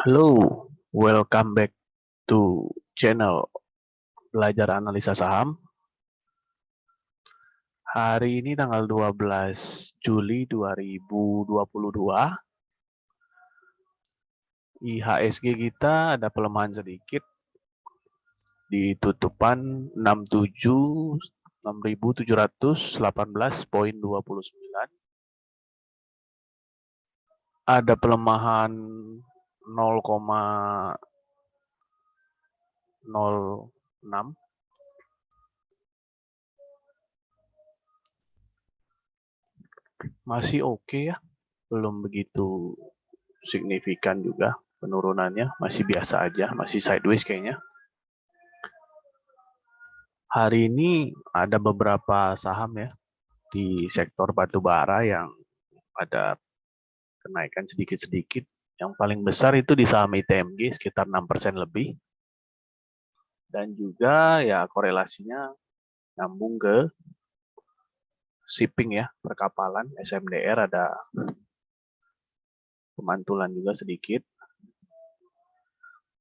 Halo, welcome back to channel Belajar Analisa Saham. Hari ini tanggal 12 Juli 2022. IHSG kita ada pelemahan sedikit di tutupan 6.718.29. Ada pelemahan 0,06. Masih oke ya, belum begitu signifikan juga penurunannya, masih biasa aja, masih sideways kayaknya. Hari ini ada beberapa saham ya di sektor batubara yang ada kenaikan sedikit-sedikit. Yang paling besar itu di saham ITMG sekitar 6% lebih. Dan juga ya korelasinya nyambung ke shipping ya, perkapalan. SMDR ada pemantulan juga sedikit.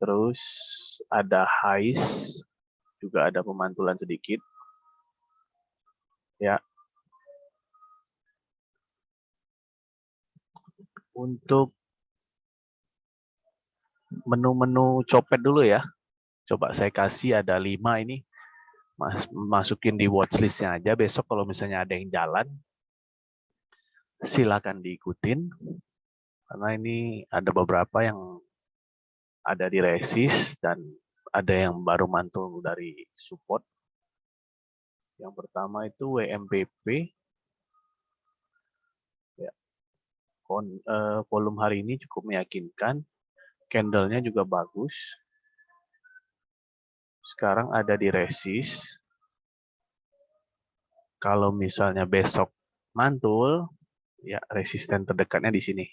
Terus ada HAIS juga ada pemantulan sedikit. Ya. Untuk menu-menu copet dulu ya. Coba saya kasih ada 5 ini. Masukin di watchlistnya aja. Besok kalau misalnya ada yang jalan, silakan diikutin. Karena ini ada beberapa yang ada di resist dan ada yang baru mantul dari support. Yang pertama itu WMPP. Ya. Volume hari ini cukup meyakinkan. Candlenya juga bagus. Sekarang ada di resist. Kalau misalnya besok mantul, ya resisten terdekatnya di sini.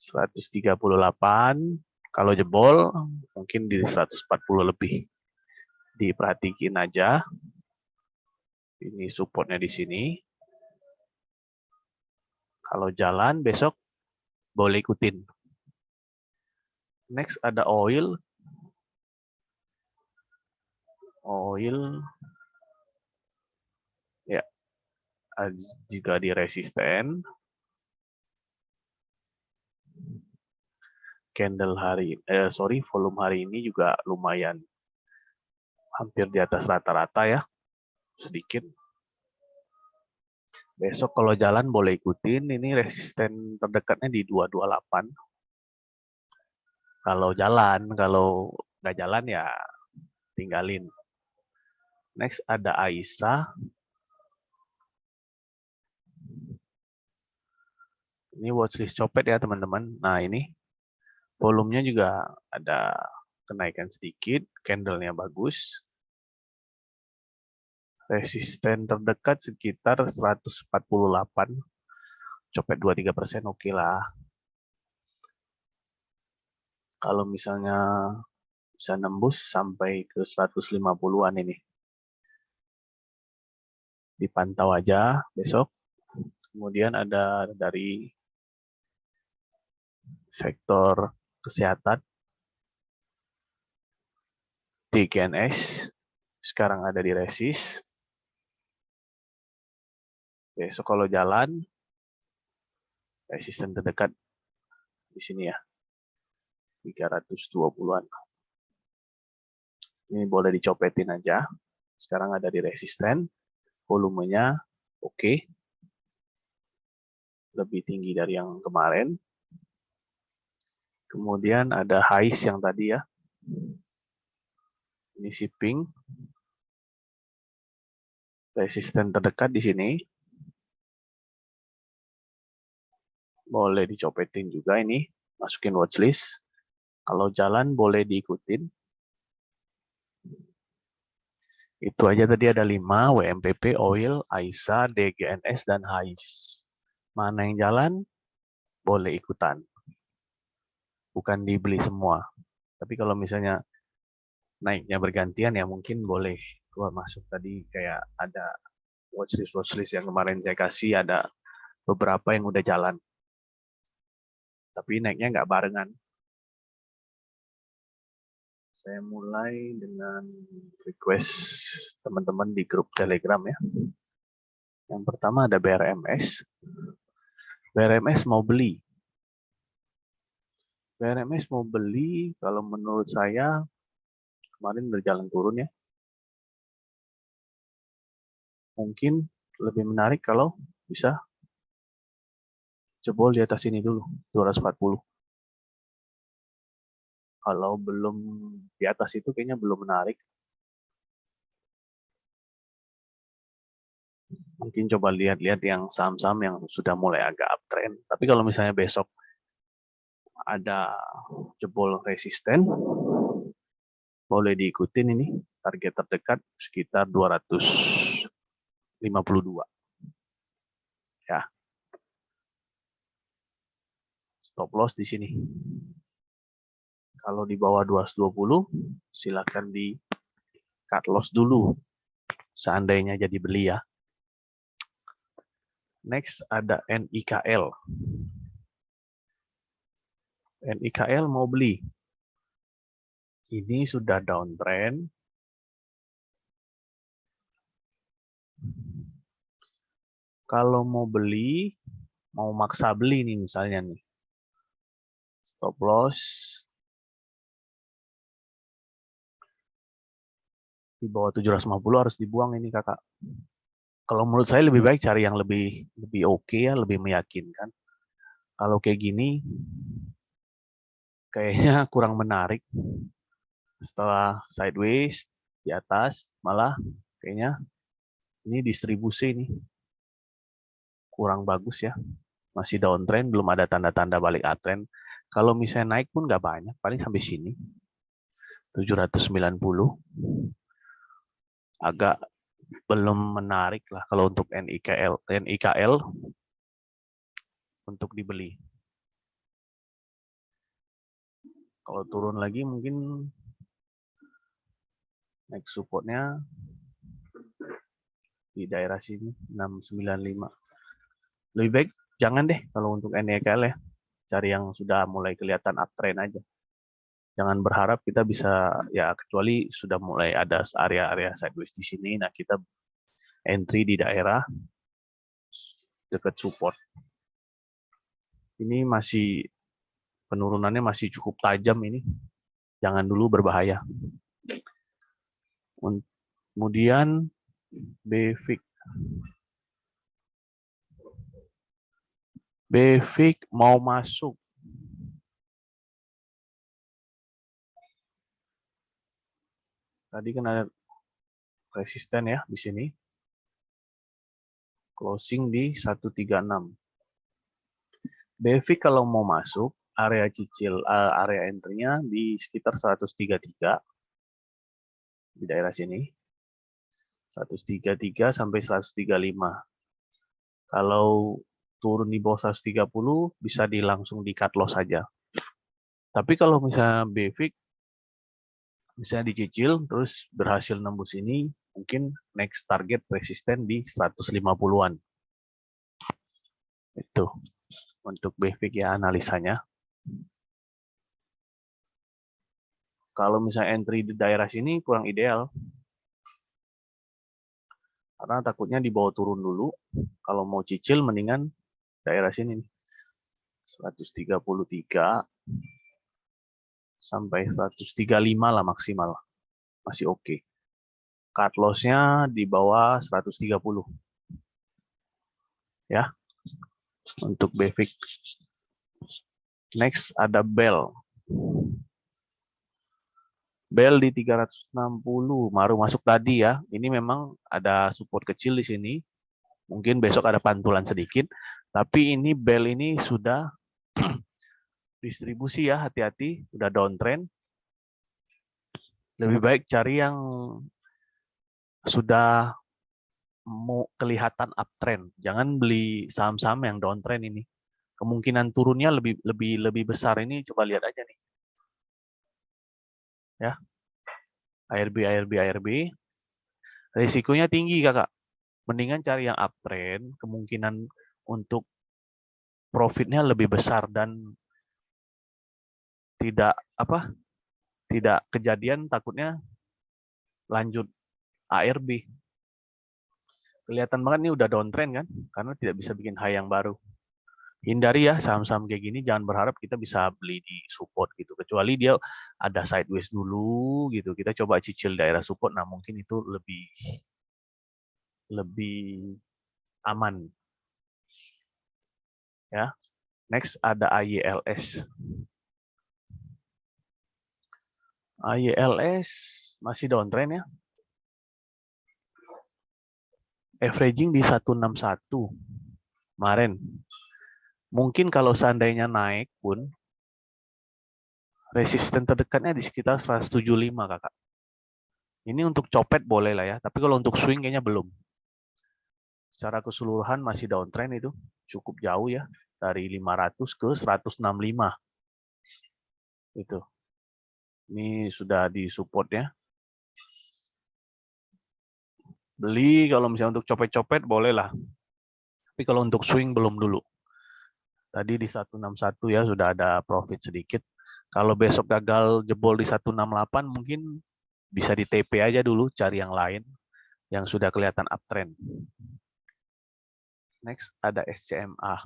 138. Kalau jebol mungkin di 140 lebih. Diperhatiin aja. Ini supportnya di sini. Kalau jalan besok boleh ikutin. Next ada oil. Oil ya juga di resisten. Candle volume hari ini juga lumayan hampir di atas rata-rata ya, sedikit. Besok kalau jalan boleh ikutin, ini resisten terdekatnya di 228. Kalau jalan, kalau nggak jalan ya tinggalin. Next ada Aisyah. Ini watchlist copet ya teman-teman. Nah ini volumenya juga ada kenaikan sedikit, candlenya bagus. Resisten terdekat sekitar 148. Copet 2-3% oke lah. Kalau misalnya bisa nembus sampai ke 150-an ini. Dipantau aja besok. Kemudian ada dari sektor kesehatan. TGNS sekarang ada di resist. Besok kalau jalan, resisten terdekat di sini ya. 320-an. Ini boleh dicopetin aja. Sekarang ada di resisten. Volumenya oke. Lebih tinggi dari yang kemarin. Kemudian ada HAIS yang tadi ya. Ini shipping. Resisten terdekat di sini. Boleh dicopetin juga ini. Masukin watchlist. Kalau jalan boleh diikutin. Itu aja tadi ada 5, WMPP, Oil, AISA, DGNS, dan HAIS. Mana yang jalan, boleh ikutan. Bukan dibeli semua. Tapi kalau misalnya naiknya bergantian ya mungkin boleh keluar masuk. Tadi kayak ada watchlist yang kemarin saya kasih, ada beberapa yang udah jalan. Tapi naiknya nggak barengan. Saya mulai dengan request teman-teman di grup Telegram ya. Yang pertama ada BRMS. BRMS mau beli. BRMS mau beli, kalau menurut saya kemarin berjalan turun ya. Mungkin lebih menarik kalau bisa jebol di atas ini dulu, 240. Kalau belum di atas itu kayaknya belum menarik. Mungkin coba lihat-lihat yang saham-saham yang sudah mulai agak uptrend. Tapi kalau misalnya besok ada jebol resisten, boleh diikutin ini. Target terdekat sekitar 252. Ya. Stop loss di sini. Kalau di bawah 220, silakan di cut loss dulu. Seandainya jadi beli ya. Next ada NIKL. NIKL mau beli. Ini sudah downtrend. Kalau mau beli, mau maksa beli nih misalnya nih. Stop loss. Di bawah 750 harus dibuang ini kakak. Kalau menurut saya lebih baik cari yang lebih oke ya, lebih meyakinkan. Kalau kayak gini, kayaknya kurang menarik. Setelah sideways di atas, malah kayaknya ini distribusi nih kurang bagus ya. Masih downtrend, belum ada tanda-tanda balik uptrend. Kalau misalnya naik pun nggak banyak, paling sampai sini. 790. Agak belum menarik lah kalau untuk NIKL untuk dibeli. Kalau turun lagi mungkin next supportnya di daerah sini 695. Lebih baik jangan deh kalau untuk NIKL ya. Cari yang sudah mulai kelihatan uptrend aja. Jangan berharap kita bisa ya, kecuali sudah mulai ada area-area sideways di sini. Nah, kita entry di daerah dekat support. Ini masih penurunannya masih cukup tajam ini. Jangan dulu, berbahaya. Kemudian BFIC. BFIC mau masuk. Tadi kan ada resisten ya di sini. Closing di 136. BFIC kalau mau masuk, area cicil, area entry-nya di sekitar 133. Di daerah sini. 133 sampai 135. Kalau turun di bawah 130 bisa langsung di cut loss saja. Tapi kalau misalnya BFIC misalnya dicicil terus berhasil nembus ini, mungkin next target resisten di 150-an. Itu untuk BFIC ya analisanya. Kalau misalnya entry di daerah sini kurang ideal. Karena takutnya dibawa turun dulu. Kalau mau cicil mendingan daerah sini. 133 sampai 135 lah maksimal. Masih oke. Cut loss-nya di bawah 130. Ya. Untuk BFIC. Next ada BEL. BEL di 360 baru masuk tadi ya. Ini memang ada support kecil di sini. Mungkin besok ada pantulan sedikit. Tapi ini BEL ini sudah distribusi ya, hati-hati. Udah downtrend. Lebih baik cari yang sudah mau kelihatan uptrend. Jangan beli saham-saham yang downtrend ini. Kemungkinan turunnya lebih besar ini. Coba lihat aja nih. Ya. ARB. Risikonya tinggi kakak. Mendingan cari yang uptrend, kemungkinan untuk profitnya lebih besar dan tidak tidak kejadian, takutnya lanjut ARB. Kelihatan banget nih udah downtrend kan, karena tidak bisa bikin high yang baru. Hindari ya saham-saham kayak gini, jangan berharap kita bisa beli di support gitu, kecuali dia ada sideways dulu gitu, kita coba cicil daerah support, nah mungkin itu lebih aman ya. Next ada AYLS. AYLS masih downtrend ya, averaging di 161 kemarin. Mungkin kalau seandainya naik pun resisten terdekatnya di sekitar 175 kakak. Ini untuk copet boleh lah ya, tapi kalau untuk swing kayaknya belum. Secara keseluruhan masih downtrend, itu cukup jauh ya, dari 500 ke 165. Itu. Ini sudah di support ya. Beli kalau misalnya untuk copet-copet boleh lah. Tapi kalau untuk swing belum dulu. Tadi di 161 ya sudah ada profit sedikit. Kalau besok gagal jebol di 168 mungkin bisa di TP aja dulu, cari yang lain yang sudah kelihatan uptrend. Next ada SCMA.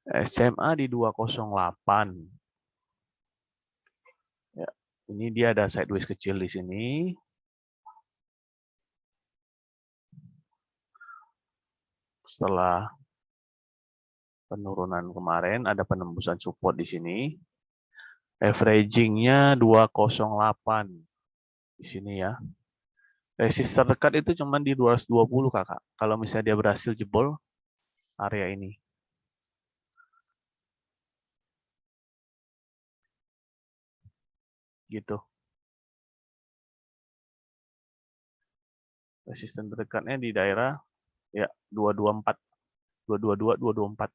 SCMA di 208. Ya, ini dia ada sideways kecil di sini. Setelah penurunan kemarin ada penembusan support di sini. Averaging-nya 208 di sini ya. Resist terdekat itu cuma di 220 kakak. Kalau misalnya dia berhasil jebol area ini. Gitu. Resisten terdekatnya di daerah ya 224, 222, 224.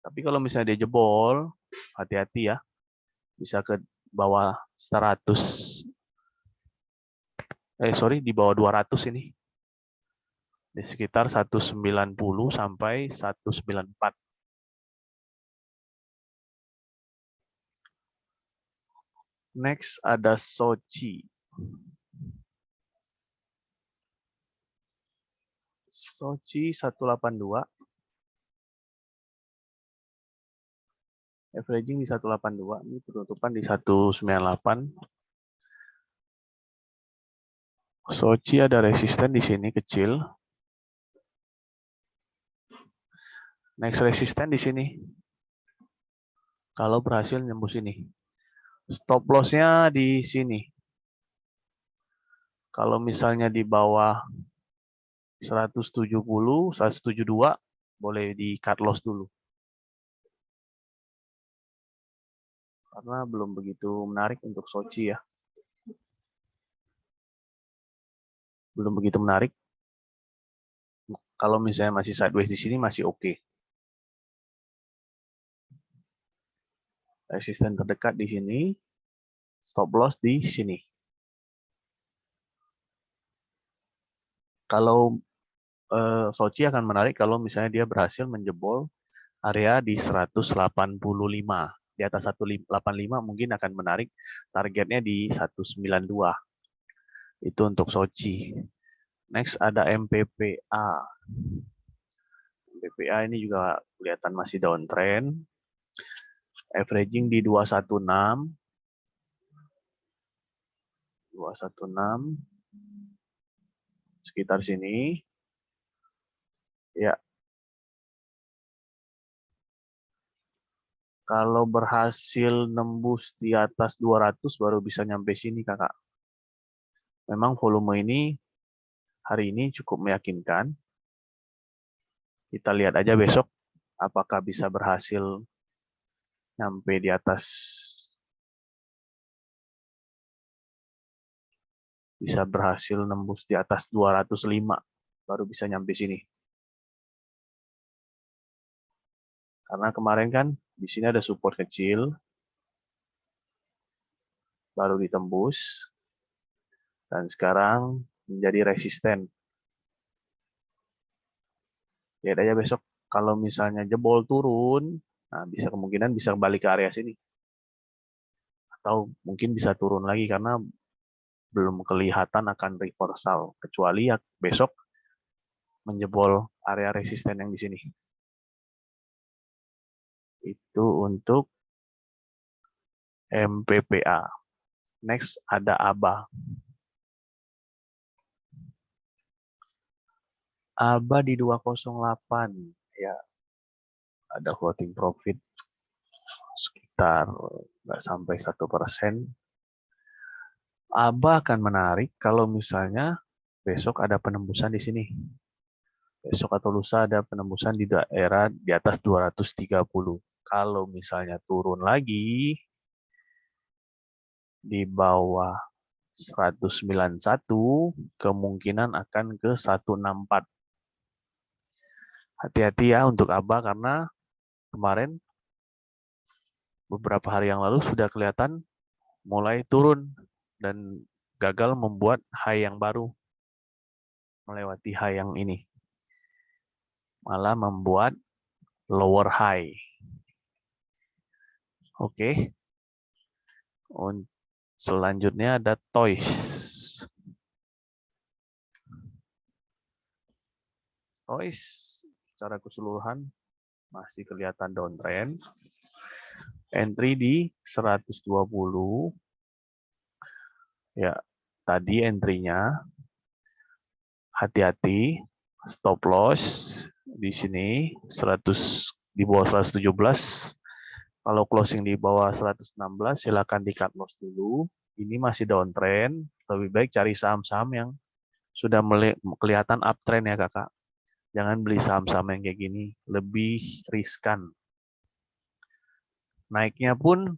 Tapi kalau misalnya dia jebol, hati-hati ya. Bisa ke bawah 100. Di bawah 200 ini. Di sekitar 190 sampai 194. Next ada Sochi. Sochi 182. Averaging di 182. Ini penutupan di 198. Sochi ada resisten di sini kecil. Next resisten di sini. Kalau berhasil nembus ini. Stop loss-nya di sini. Kalau misalnya di bawah 170, 172, boleh di cut loss dulu. Karena belum begitu menarik untuk Sochi ya. Belum begitu menarik. Kalau misalnya masih sideways di sini masih oke. Resisten terdekat di sini. Stop loss di sini. Kalau Sochi akan menarik kalau misalnya dia berhasil menjebol area di 185. Di atas 185 mungkin akan menarik, targetnya di 192. Itu untuk Sochi. Next ada MPPA. MPPA ini juga kelihatan masih downtrend. Averaging di 216. 216. Sekitar sini. Ya. Kalau berhasil nembus di atas 200 baru bisa nyampe sini kakak. Memang volume ini hari ini cukup meyakinkan. Kita lihat aja besok apakah bisa berhasil nyampe di atas, bisa berhasil nembus di atas 205 baru bisa nyampe sini. Karena kemarin kan di sini ada support kecil baru ditembus dan sekarang menjadi resisten. Lihat aja besok kalau misalnya jebol turun Nah, kemungkinan bisa kembali ke area sini. Atau mungkin bisa turun lagi karena belum kelihatan akan reversal. Kecuali ya besok menjebol area resisten yang di sini. Itu untuk MPPA. Next ada ABA. ABA di 208. Ya, ada floating profit sekitar nggak sampai 1%. ABA akan menarik kalau misalnya besok ada penembusan di sini. Besok atau lusa ada penembusan di daerah di atas 230. Kalau misalnya turun lagi di bawah 191, kemungkinan akan ke 164. Hati-hati ya untuk ABA karena kemarin beberapa hari yang lalu sudah kelihatan mulai turun dan gagal membuat high yang baru. Melewati high yang ini. Malah membuat lower high. Oke. Selanjutnya ada Toys. Toys secara keseluruhan masih kelihatan downtrend. Entry di 120. Ya, tadi entry-nya hati-hati, stop loss di sini 100 di bawah 117. Kalau closing di bawah 116 silakan di cut loss dulu. Ini masih downtrend, lebih baik cari saham-saham yang sudah kelihatan uptrend ya kakak. Jangan beli saham-saham yang kayak gini, lebih riskan. Naiknya pun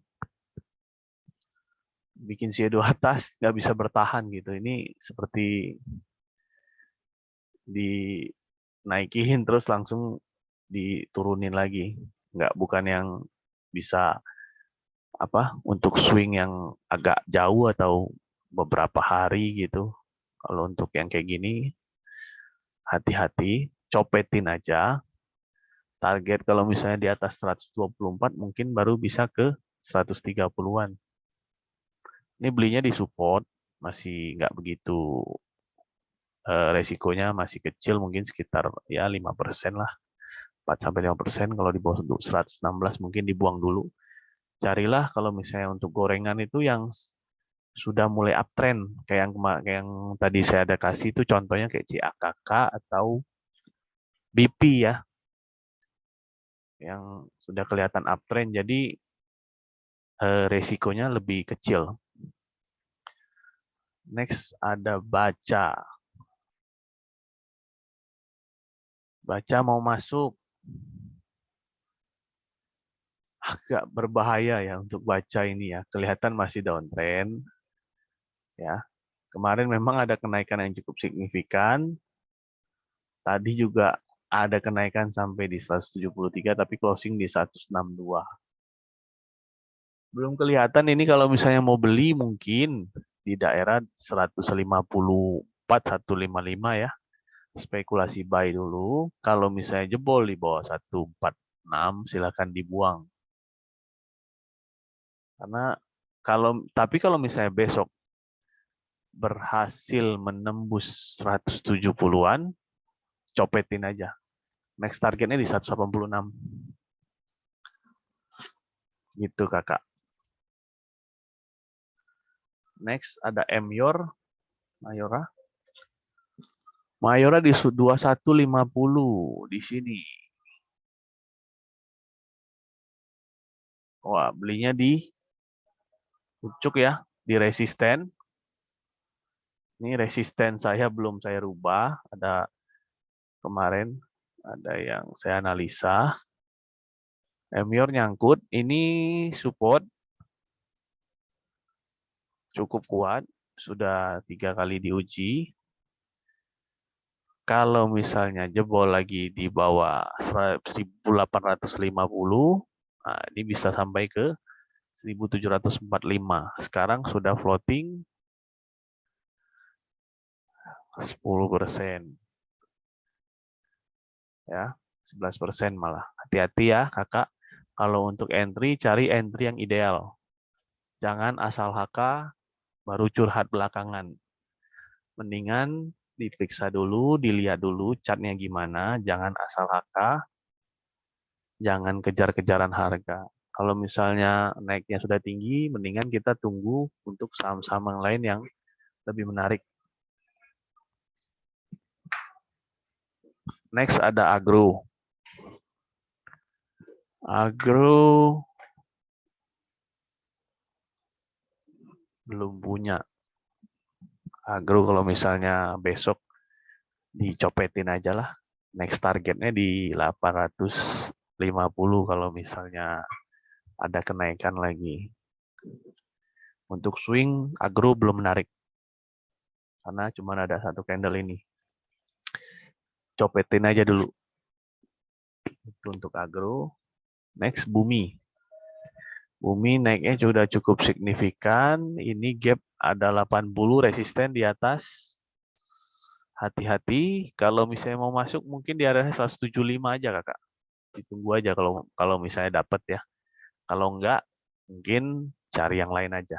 bikin shadow atas nggak bisa bertahan gitu. Ini seperti dinaikin terus langsung diturunin lagi. Bukan yang bisa untuk swing yang agak jauh atau beberapa hari gitu. Kalau untuk yang kayak gini hati-hati, copetin aja. Target kalau misalnya di atas 124 mungkin baru bisa ke 130-an. Ini belinya di support, masih nggak begitu resikonya masih kecil, mungkin sekitar ya 5% lah. 4-5%. Kalau di bawah 116 mungkin dibuang dulu. Carilah kalau misalnya untuk gorengan itu yang sudah mulai uptrend. Kayak yang tadi saya ada kasih itu contohnya kayak CAKK atau BP ya. Yang sudah kelihatan uptrend, jadi resikonya lebih kecil. Next ada Baca. Baca mau masuk. Agak berbahaya ya untuk Baca ini ya. Kelihatan masih downtrend. Ya. Kemarin memang ada kenaikan yang cukup signifikan. Tadi juga ada kenaikan sampai di 173 tapi closing di 162. Belum kelihatan ini kalau misalnya mau beli mungkin di daerah 154, 155 ya. Spekulasi buy dulu. Kalau misalnya jebol di bawah 146 silakan dibuang. Karena tapi kalau misalnya besok berhasil menembus 170-an, copetin aja. Next targetnya di 186. Gitu kakak. Next ada Mayora. Mayora di 2150 di sini. Wah, belinya di pucuk ya, di resisten. Ini resisten saya belum saya rubah. Ada kemarin ada yang saya analisa. Emior nyangkut. Ini support cukup kuat. Sudah 3 kali diuji. Kalau misalnya jebol lagi di bawah 1850, nah ini bisa sampai ke 1745. Sekarang sudah floating 10%. Ya, 11% malah. Hati-hati ya kakak. Kalau untuk entry, cari entry yang ideal. Jangan asal HK, baru curhat belakangan. Mendingan diperiksa dulu, dilihat dulu chartnya gimana, jangan asal HK, jangan kejar-kejaran harga. Kalau misalnya naiknya sudah tinggi, mendingan kita tunggu untuk saham-saham yang lain yang lebih menarik. Next ada agro. Agro belum punya. Agro kalau misalnya besok dicopetin aja lah. Next targetnya di 850 kalau misalnya ada kenaikan lagi. Untuk swing, agro belum menarik. Karena cuma ada satu candle ini. Copetin aja dulu. Itu untuk agro. Next, bumi. Bumi naiknya sudah cukup signifikan. Ini gap ada 80 resisten di atas. Hati-hati. Kalau misalnya mau masuk, mungkin di area 175 aja kakak. Ditunggu aja kalau misalnya dapat ya. Kalau enggak, mungkin cari yang lain aja.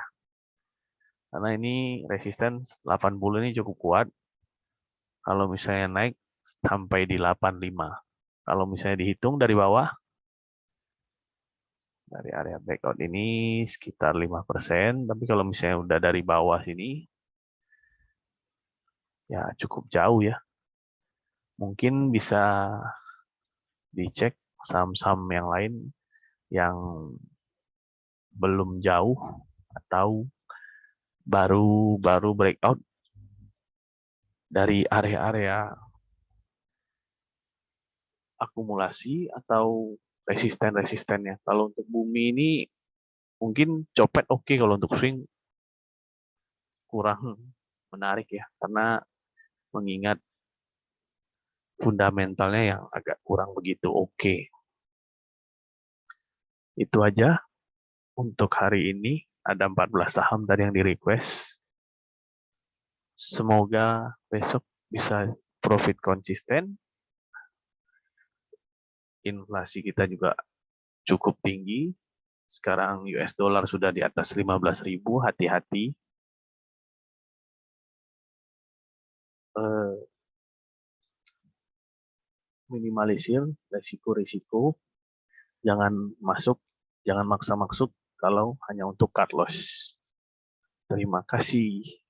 Karena ini resisten 80 ini cukup kuat. Kalau misalnya naik sampai di 85. Kalau misalnya dihitung dari bawah, dari area breakout ini sekitar 5%. Tapi kalau misalnya udah dari bawah sini, ya cukup jauh ya. Mungkin bisa dicek saham-saham yang lain yang belum jauh atau baru breakout dari area-area akumulasi atau resisten-resistennya. Kalau untuk bumi ini mungkin copet oke, kalau untuk swing kurang menarik ya, karena mengingat fundamentalnya yang agak kurang begitu oke. Itu aja untuk hari ini. Ada 14 saham tadi yang di request. Semoga besok bisa profit konsisten. Inflasi kita juga cukup tinggi. Sekarang US dollar sudah di atas 15.000. Hati-hati. Minimalisir resiko-resiko. Jangan masuk, jangan maksa-maksud kalau hanya untuk cut loss. Terima kasih.